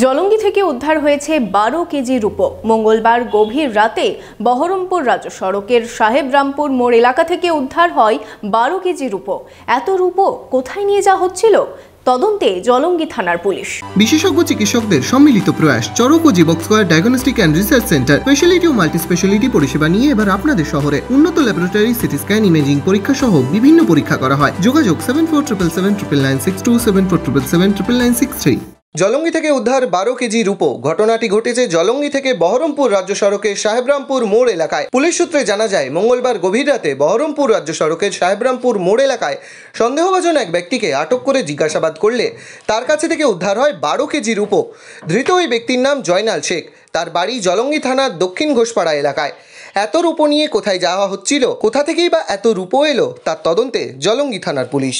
জলঙ্গি থেকে উদ্ধার হয়েছে 12 কেজি রূপো। মঙ্গলবার গভীর রাতে বহরমপুর রাজ্য সড়কের সাহেবরামপুর মোড় এলাকা থেকে উদ্ধার হয় 12 কেজি রূপো। এত রূপো কোথায় নিয়ে যাওয়া হচ্ছিল? তদন্তে জলঙ্গি থানার পুলিশ। বিশেষজ্ঞ চিকিৎসকদের সম্মিলিত প্রয়াস, চরক ও Jibak square diagnostic and research centre speciality ও মাল্টি স্পেশালিটি পরিষেবা নিয়ে এবার আপনাদের শহরে উন্নত ল্যাবরেটরি, সিটি স্ক্যান, ইমেজিং পরীক্ষা সহ বিভিন্ন পরীক্ষা করা হয়। যোগাযোগ 7477799627 7477799963। জলঙ্গি থেকে উদ্ধার 12 কেজি রূপো। ঘটনাটি ঘটেছে জলঙ্গি থেকে বহরমপুর রাজ্য সড়কের সাহেবরামপুর মোড় এলাকায়। পুলিশ সূত্রে জানা যায়, মঙ্গলবার গভীর রাতে বহরমপুর রাজ্য সড়কের সাহেবরামপুর মোড় এলাকায় সন্দেহভাজন এক ব্যক্তিকে আটক করে জিজ্ঞাসাবাদ করলে তার কাছে থেকে উদ্ধার হয় 12 কেজি রূপো। ধৃত ওই ব্যক্তির নাম জয়নাল শেখ। তার বাড়ি জলঙ্গি থানার দক্ষিণ ঘোষপাড়া এলাকায়। এত রূপো নিয়ে কোথায় যাওয়া হচ্ছিল, কোথা থেকেই বা এত রূপো এলো, তার তদন্তে জলঙ্গি থানার পুলিশ।